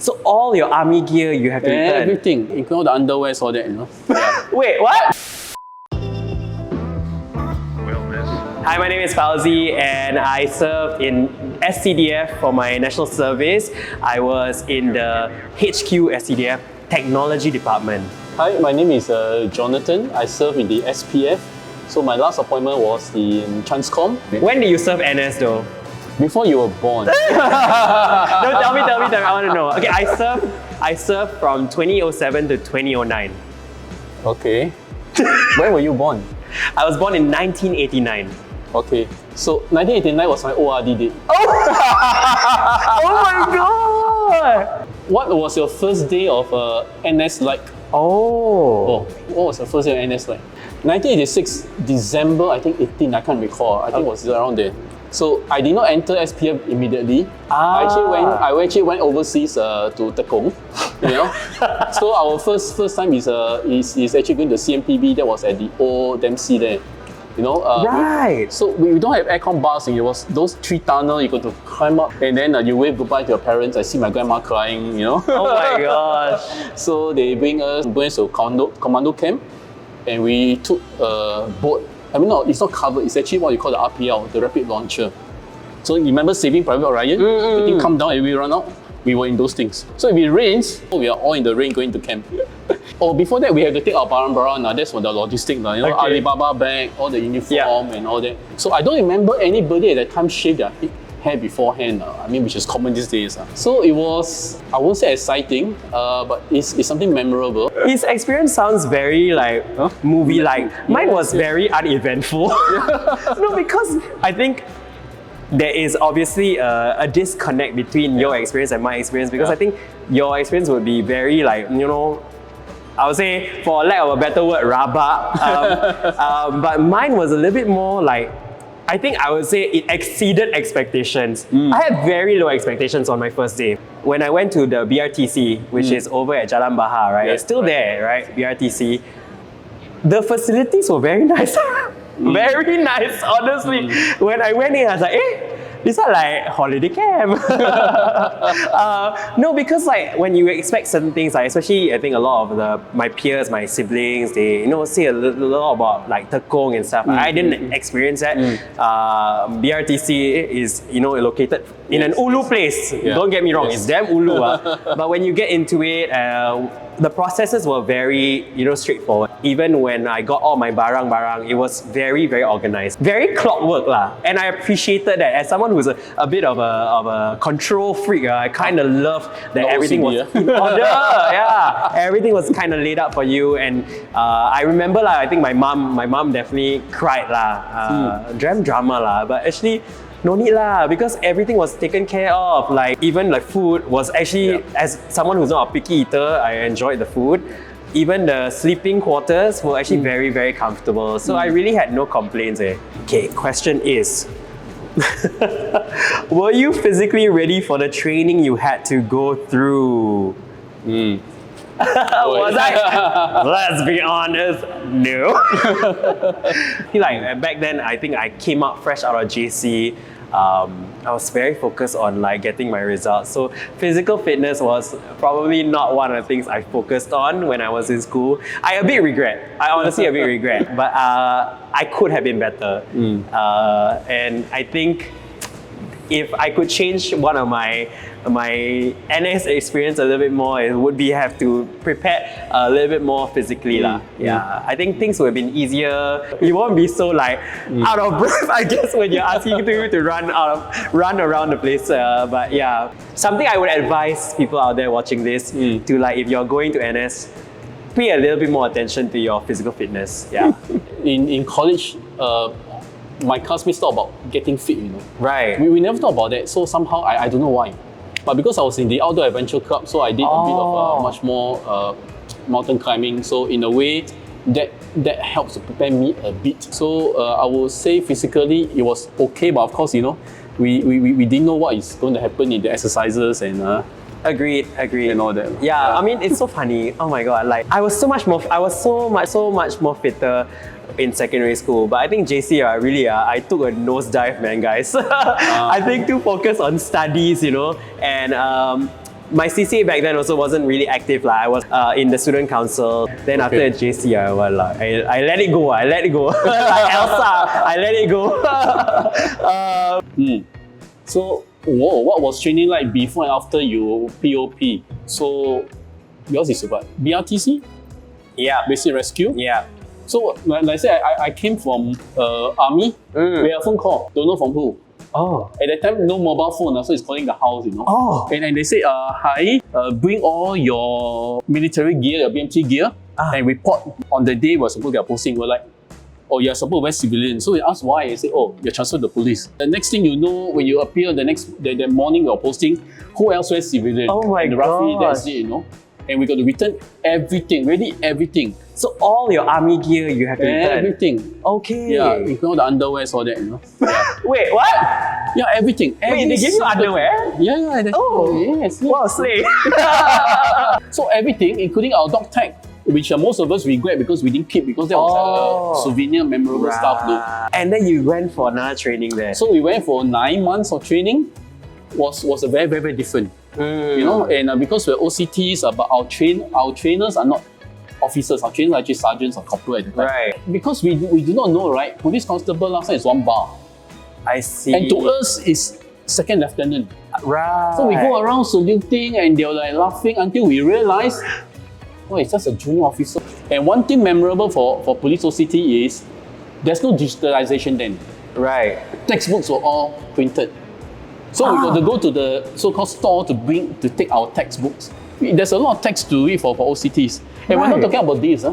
So all your army gear you have to return? Everything, including all the underwear, all that, you know. Yeah. Wait, what? Hi, my name is Fauzi and I served in SCDF for my national service. I was in the HQ SCDF Technology Department. Hi, my name is Jonathan. I serve in the SPF. So my last appointment was in Transcom. When did you serve NS though? Before you were born. No, tell me, I want to know. Okay, I served from 2007 to 2009. Okay. When were you born? I was born in 1989. Okay. So 1989 was my ORD date. Oh my god! What was your first day of NS like? Oh. What was your first day of NS like? 1986, December, I think 18, I can't recall. I think it was around there. So I did not enter SPF immediately. I actually went overseas to Tekong, you know. So our first time is actually going to CMPB. That was at the old Dempsey there, you know. Right. So we don't have aircon bars. It was those 3 tunnel. You got to climb up and then you wave goodbye to your parents. I see my grandma crying, you know. Oh my gosh. So they bring us to commando camp, and we took a boat. I mean, no, it's not covered. It's actually what you call the RPL, the rapid launcher. So you remember Saving Private Ryan? The thing come down and we run out. We were in those things. So if it rains, we are all in the rain going to camp. Before that, we have to take our barang-barang. That's for the logistics. You know, Okay. Alibaba bag, all the uniform and all that. So I don't remember anybody at that time shaved their hair beforehand. I mean, which is common these days. So it was, I won't say exciting, but it's something memorable. His experience sounds very like movie-like. Mine was very uneventful. No, because I think there is obviously a disconnect between your experience and my experience, because I think your experience would be very like, you know, I would say, for lack of a better word, rabak. But mine was a little bit more like, I think I would say it exceeded expectations. I had very low expectations on my first day. When I went to the BRTC, which is over at Jalan Bahar, right? It's still there, right? BRTC. The facilities were very nice. Very nice, honestly. When I went in, I was like, these are like holiday camp. No, because like when you expect certain things, like especially I think a lot of my peers, my siblings, they say a lot about like Tekong and stuff. I didn't experience that. BRTC is located in an ulu place. Don't get me wrong, it's damn ulu. But when you get into it, the processes were very straightforward. Even when I got all my barang, it was very, very organized. Very clockwork lah. And I appreciated that. As someone who's a bit of a control freak, I kind of loved that everything was in order. Yeah, everything was kind of laid out for you. And I remember I think my mom definitely cried lah. Drama lah. But actually, no need lah, because everything was taken care of. Like even like food was actually, as someone who's not a picky eater, I enjoyed the food. Even the sleeping quarters were actually very, very comfortable. So I really had no complaints. Okay, question is, were you physically ready for the training you had to go through? Was I? Let's be honest, no. Like back then, I think I came out fresh out of JC. I was very focused on like getting my results. So physical fitness was probably not one of the things I focused on when I was in school. I honestly a bit regret, but I could have been better. And I think if I could change one of my NS experience a little bit more, it would be have to prepare a little bit more physically lah. Yeah, I think things would have been easier. You won't be so like out of breath, I guess, when you're asking to run around the place. But yeah, something I would advise people out there watching this to, like, if you're going to NS, pay a little bit more attention to your physical fitness. Yeah. In college, my classmates talk about getting fit, Right. We never thought about that. So somehow, I don't know why. But because I was in the Outdoor Adventure Club, so I did a bit of much more mountain climbing. So in a way, that helps to prepare me a bit. So I would say physically it was okay, but of course, we didn't know what is going to happen in the exercises and Agreed. and all that. Yeah, I mean, it's so funny. Oh my god, like I was so much more fitter in secondary school, but I think JC, I took a nosedive, man, guys. I think too focused on studies, and my CCA back then also wasn't really active. Like I was in the student council. Then after JC, I let it go. I let it go. Like Elsa, I let it go. So, whoa, what was training like before and after you POP? So, yours is what? BRTC? Yeah. Basic rescue? Yeah. So, like I said, I came from army. We had a phone call. Don't know from who. Oh. At that time, no mobile phone, so it's calling the house, you know. Oh. And they say, hi, bring all your military gear, your BMT gear, and report on the day we're supposed to get posting. We're like, oh, you're supposed to wear civilian. So we asked why. They say, oh, you're transferred to police. The next thing you know, when you appear the morning you're posting, who else wears civilian? Oh my and roughly gosh. that's it, you know. And we got to return everything, really everything. So all your army gear you have to return? Everything. Okay. Yeah, including all the underwear, all that, you know. Yeah. Wait, what? Yeah, everything. Wait, they give you underwear? Yeah. Yes. Wow, slay. So everything, including our dog tag, which most of us regret because we didn't keep, because that was a souvenir, memorable stuff. No? And then you went for another training there. So we went for 9 months of training. Was a very, very, very different. You know, and because we're OCTs, but our trainers are not officers. Our trainers are actually sergeants or corporal at the time. Right. Because we do not know, right? Police constable last time is 1 bar. I see. And to us, it's second lieutenant. Right. So we go around saluting and they're like laughing until we realize, oh, it's just a junior officer. And one thing memorable for police OCT is there's no digitalization then. Right. Textbooks were all printed. So we got to go to the so-called store to take our textbooks. There's a lot of text to read for OCTs. And we're not talking about this.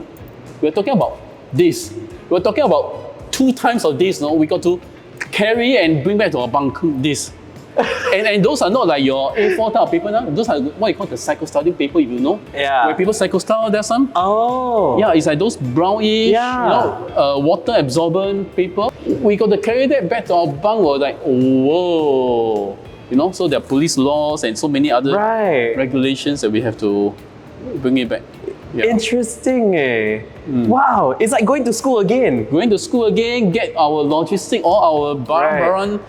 We're talking about this. We're talking about 2 times of this. No? We got to carry and bring back to our bunk this. and those are not like your A4 type of paper now. Those are what you call the psycho-study paper, if you know. Yeah. Where people psycho-style, there's some. Oh. Yeah, it's like those brownish, water absorbent paper. We got to carry that back to our bunk. We're like, whoa. You know, so there are police laws and so many other regulations that we have to bring it back. Yeah. Interesting, eh? Wow, it's like going to school again. Going to school again, get our logistic, all our barang.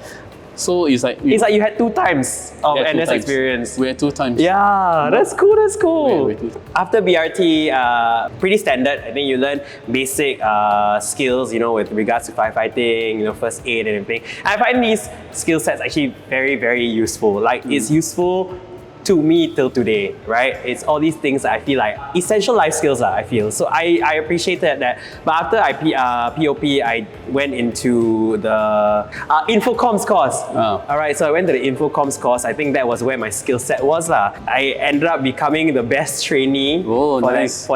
So it's like you had 2 times of NS experience. We had 2 times. Yeah, that's cool. That's cool. We had 2 times. After BRT, pretty standard. I think you learn basic skills, you know, with regards to firefighting, you know, first aid and everything. I find these skill sets actually very, very useful. Like it's useful to me till today, right? It's all these things that I feel like essential life skills, I feel. So I appreciated that. But after I POP, I went into the Infocoms course. All right, so I went to the Infocoms course. I think that was where my skill set was. I ended up becoming the best trainee for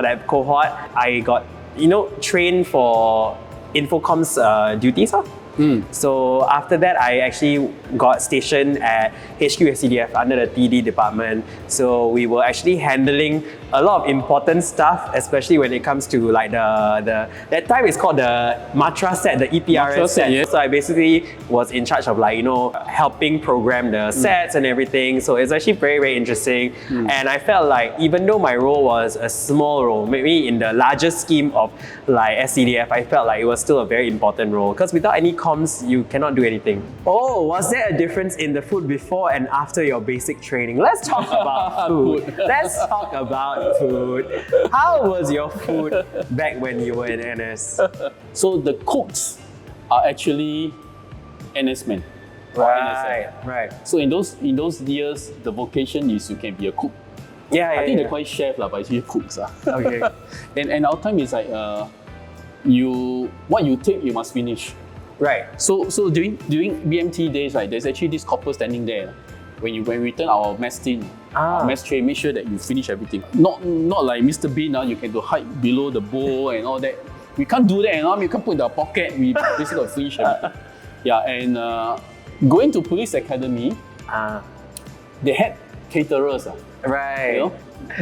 that cohort. I got, you know, trained for Infocoms duties. So after that, I actually got stationed at HQ SCDF under the TD department. So we were actually handling a lot of important stuff, especially when it comes to like that time it's called the Matra set, the EPRS set. Yes. So I basically was in charge of like, you know, helping program the sets and everything. So it's actually very, very interesting. And I felt like even though my role was a small role, maybe in the larger scheme of like SCDF, I felt like it was still a very important role because without any comms, you cannot do anything. Oh, was there a difference in the food before and after your basic training? Let's talk about food. Let's talk about food. How was your food back when you were in NS? So the cooks are actually NSmen. Right. So in those years, the vocation is you can be a cook. I think they call it chef, but actually cooks. Okay. And our time is like what you take, you must finish. Right. So during BMT days, right, there's actually this copper standing there. When we return our mess tin, our mess tray, make sure that you finish everything. Not like Mr. Bean, you can hide below the bowl and all that. We can't do that, you can't put in the pocket. We basically got to finish everything. Yeah, and going to police academy, they had caterers. Right. You know?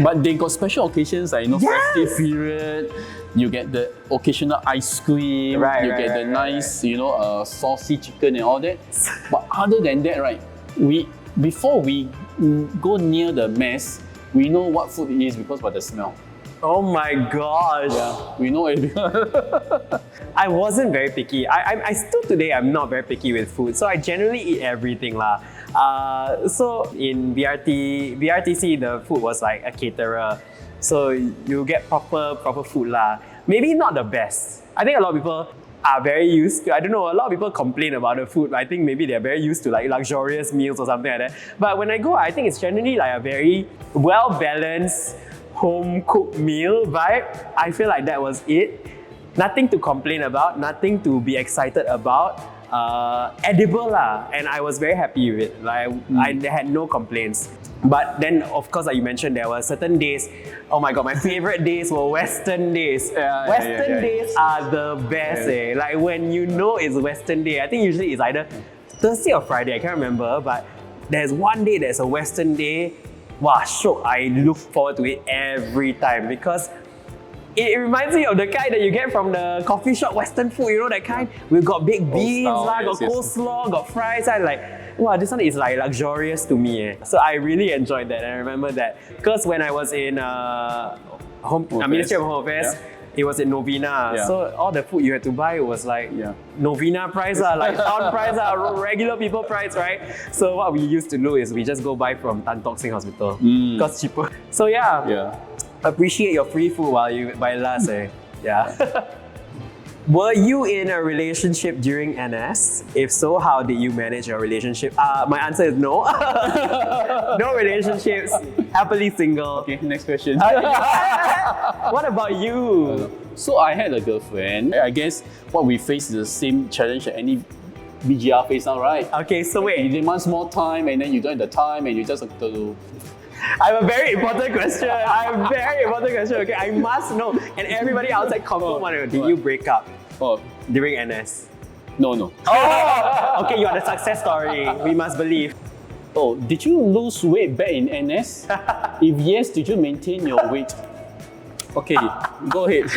But they got special occasions like, festive period. You get the occasional ice cream. You get the nice, saucy chicken and all that. But other than that, right, before we go near the mess, we know what food it is because by the smell. Oh my gosh. Yeah, we know it. I wasn't very picky. I still today, I'm not very picky with food. So I generally eat everything lah. So in BRTC, the food was like a caterer. So you get proper food lah. Maybe not the best. I think a lot of people are very used to, I don't know, a lot of people complain about the food. I think maybe they're very used to like luxurious meals or something like that. But when I go, I think it's generally like a very well-balanced, home-cooked meal vibe. I feel like that was it. Nothing to complain about, nothing to be excited about. Edible lah, and I was very happy with it. Like I had no complaints. But then, of course, like you mentioned, there were certain days. Oh my god, my favorite days were Western days. Western days are the best. Like when you know it's Western day. I think usually it's either Thursday or Friday. I can't remember, but there's one day that's a Western day. Wow, shook! I look forward to it every time because it reminds me of the kind that you get from the coffee shop Western food, you know that kind? We've got baked beans, got coleslaw, got fries. I like, wow, this one is like luxurious to me. So I really enjoyed that. I remember that. Because when I was in Ministry of Home Affairs, it was in Novena. So all the food you had to buy was like Novena price, like town price, regular people price, right? So what we used to do is we just go buy from Tan Tock Seng Hospital because cheaper. So appreciate your free food while you buy last. Were you in a relationship during NS? If so, how did you manage your relationship? My answer is no. No relationships, happily single. Okay, next question. What about you? So I had a girlfriend. I guess what we face is the same challenge that any BGR face now, right? Okay, so wait. It demands more time and then you don't have the time and you just have to... I have a very important question. Okay, I must know. And everybody outside confirm want to know. Did you break up during NS? No. Oh! Okay, you are the success story. We must believe. Oh, did you lose weight back in NS? If yes, did you maintain your weight? Okay, go ahead.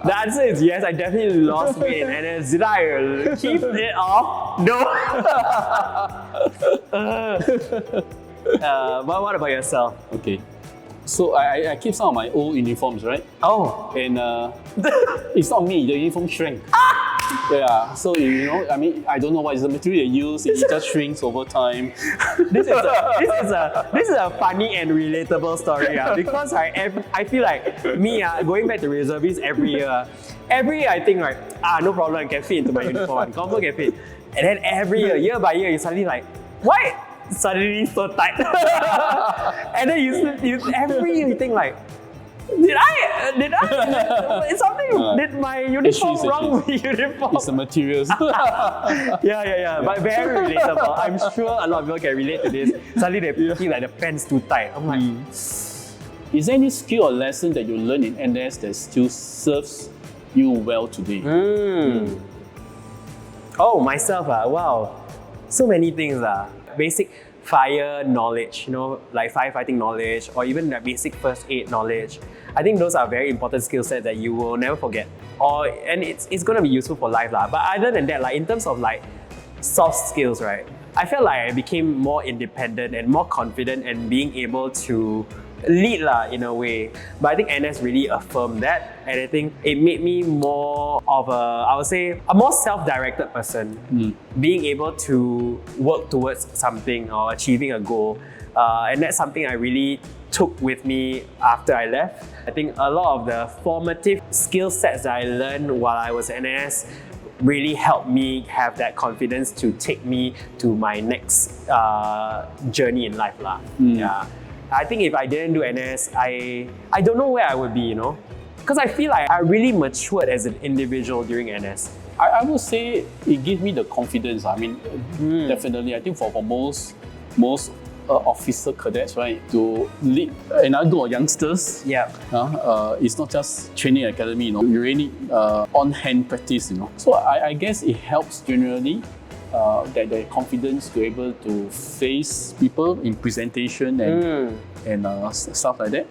The answer is yes, I definitely lost weight in NS. Did I keep it off? No. But what about yourself? Okay. So I keep some of my old uniforms, right? Oh. And it's not me, the uniform shrank. So you know, I mean, I don't know what is the material they use, it just shrinks over time. This is a funny and relatable story because I feel like me going back to reservist every year I think like, no problem, I can fit into my uniform, confirm can fit. And then every year by year, you suddenly like, why? Suddenly so tight. And then you every year you think like, did I it's something, did my uniform wrong with uniform? It's the materials. Yeah. But very relatable. I'm sure a lot of people can relate to this. Suddenly they feel like the pants too tight. I'm like, is there any skill or lesson that you learn in NS that still serves you well today? Oh, myself, wow. So many things. Basic fire knowledge, you know, like firefighting knowledge, or even like basic first aid knowledge. I think those are very important skill sets that you will never forget. And it's gonna be useful for life lah. But other than that, like in terms of like soft skills, right? I felt like I became more independent and more confident and being able to lead lah in a way. But I think NS really affirmed that, and I think it made me more of I would say, a more self-directed person. Being able to work towards something or achieving a goal. And that's something I really took with me after I left. I think a lot of the formative skill sets that I learned while I was in NS really helped me have that confidence to take me to my next journey in life lah. I think if I didn't do NS, I don't know where I would be, you know? Because I feel like I really matured as an individual during NS. I would say it gives me the confidence. I mean, definitely. I think for most officer cadets, right, to lead another group of youngsters, it's not just training academy, you know, you really need on-hand practice, you know. So I guess it helps generally that the confidence to be able to face people in presentation and stuff like that.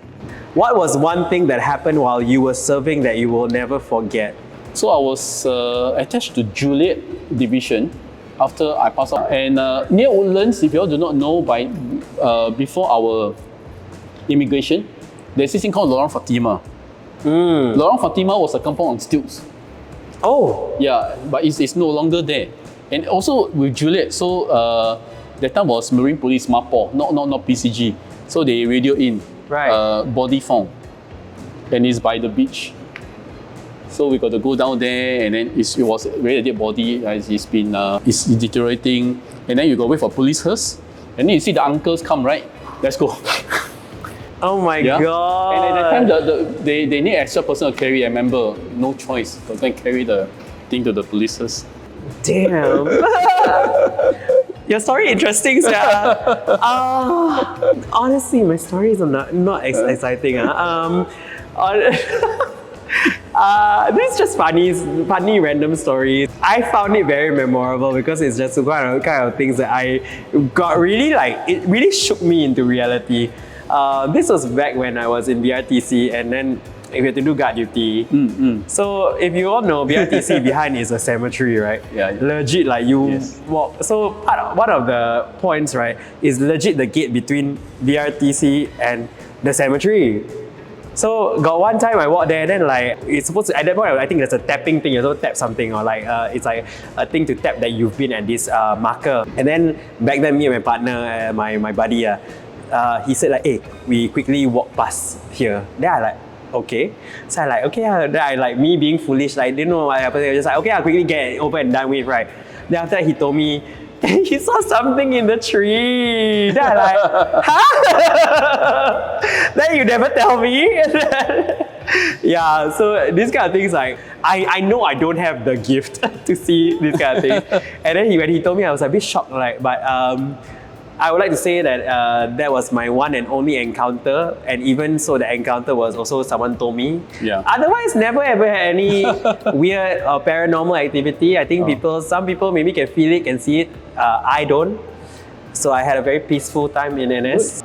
What was one thing that happened while you were serving that you will never forget? So I was attached to Juliet Division after I passed out. And near Woodlands, if you all do not know, before our immigration, there's this thing called Lorong Fatima. Lorong Fatima was a kampong on stilts. Oh! Yeah, but it's no longer there. And also with Juliet, so that time was Marine Police MAPO, not PCG. So they radio in, Right. body found, and it's by the beach. So we got to go down there, and then it was really a dead body. It's been it's deteriorating, and then you go wait for police hearse, and then you see the uncles come, right? Let's go. Oh my Yeah. god. And at that time, they need extra person to carry. I remember, no choice. But then carry the thing to the police hearse. Damn. Your story interesting, sir. Honestly, my stories are not exciting. This is just funny random stories. I found it very memorable because it's just kind of things that I got really it really shook me into reality. This was back when I was in BRTC, and then we had to do guard duty. So if you all know, BRTC behind is a cemetery, right? Yeah. Legit, like you Yes. walk. So one of the points, right, is legit the gate between BRTC and the cemetery. So got one time I walked there, then like it's supposed to, at that point I think there's a tapping thing. You don't tap something, or like it's like a thing to tap that you've been at this marker. And then back then, me and my partner, my buddy, he said like, hey, we quickly walk past here. Then I like, okay. So I like, okay. Then I like, me being foolish, like didn't know what happened. I was just like, okay, I'll quickly get it over and done with, right? Then after that, he told me he saw something in the tree. Then I like, huh? Then you never tell me. Yeah, so these kind of things, like I know I don't have the gift to see this kind of thing. And then when he told me, I was a bit shocked, like, but I would like to say that that was my one and only encounter, and even so, the encounter was also someone told me. Yeah. Otherwise, never ever had any weird or paranormal activity. I think some people maybe can feel it, can see it. I don't. So I had a very peaceful time in NS.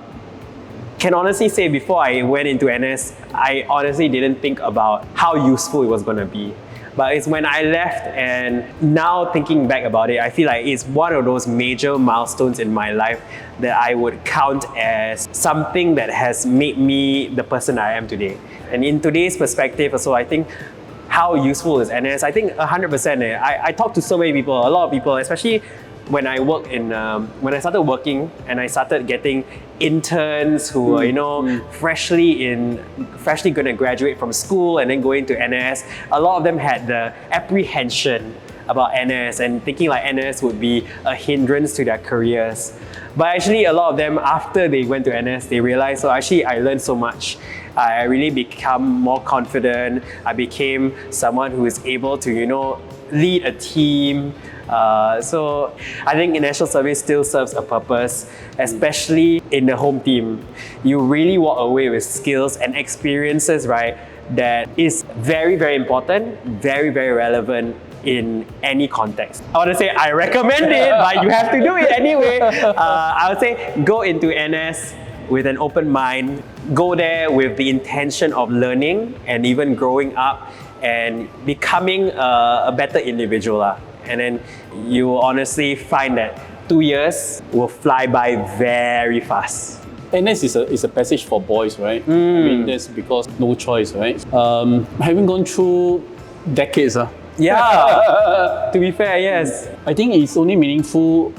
Can honestly say, before I went into NS, I honestly didn't think about how useful it was going to be. But it's when I left, and now thinking back about it, I feel like it's one of those major milestones in my life that I would count as something that has made me the person I am today. And in today's perspective also, I think how useful is NS? I think 100%. I talk to so many people, a lot of people, especially when I when I started working and I started getting interns who were freshly going to graduate from school and then going to NS. A lot of them had the apprehension about NS and thinking like NS would be a hindrance to their careers. But actually, a lot of them, after they went to NS, they realized, so actually I learned so much. I really become more confident. I became someone who is able to lead a team. So I think national service still serves a purpose, especially in the home team. You really walk away with skills and experiences, right, that is very, very important, very, very relevant in any context. I want to say I recommend it, but you have to do it anyway. I would say go into NS with an open mind. Go there with the intention of learning and even growing up and becoming a better individual. And then you will honestly find that 2 years will fly by very fast. NS is a passage for boys, right? I mean, that's because no choice, right? Having gone through decades, Yeah, to be fair, yes. I think it's only meaningful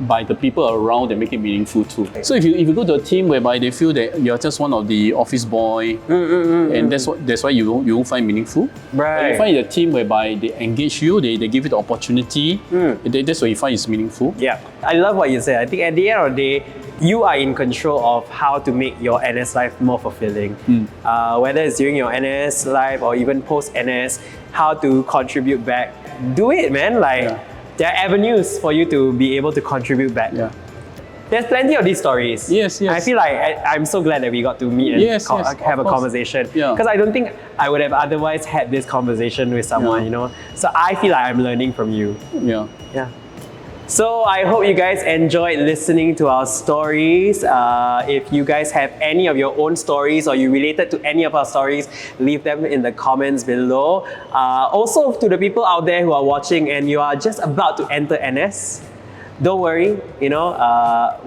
by the people around that make it meaningful too. So if you go to a team whereby they feel that you're just one of the office boy, and that's why you won't find meaningful. Right. But you find a team whereby they engage you, they give you the opportunity, that's what you find is meaningful. Yeah, I love what you said. I think at the end of the day, you are in control of how to make your NS life more fulfilling. Whether it's during your NS life or even post-NS, how to contribute back. Do it, man. There are avenues for you to be able to contribute back. Yeah. There's plenty of these stories. Yes. I feel like I'm so glad that we got to meet and have a conversation. Because I don't think I would have otherwise had this conversation with someone, So I feel like I'm learning from you. Yeah. So I hope you guys enjoyed listening to our stories. If you guys have any of your own stories or you related to any of our stories, leave them in the comments below. Also, to the people out there who are watching and you are just about to enter NS, don't worry, we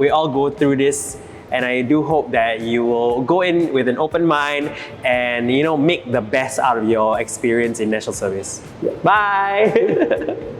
all go through this. And I do hope that you will go in with an open mind and make the best out of your experience in national service. Bye!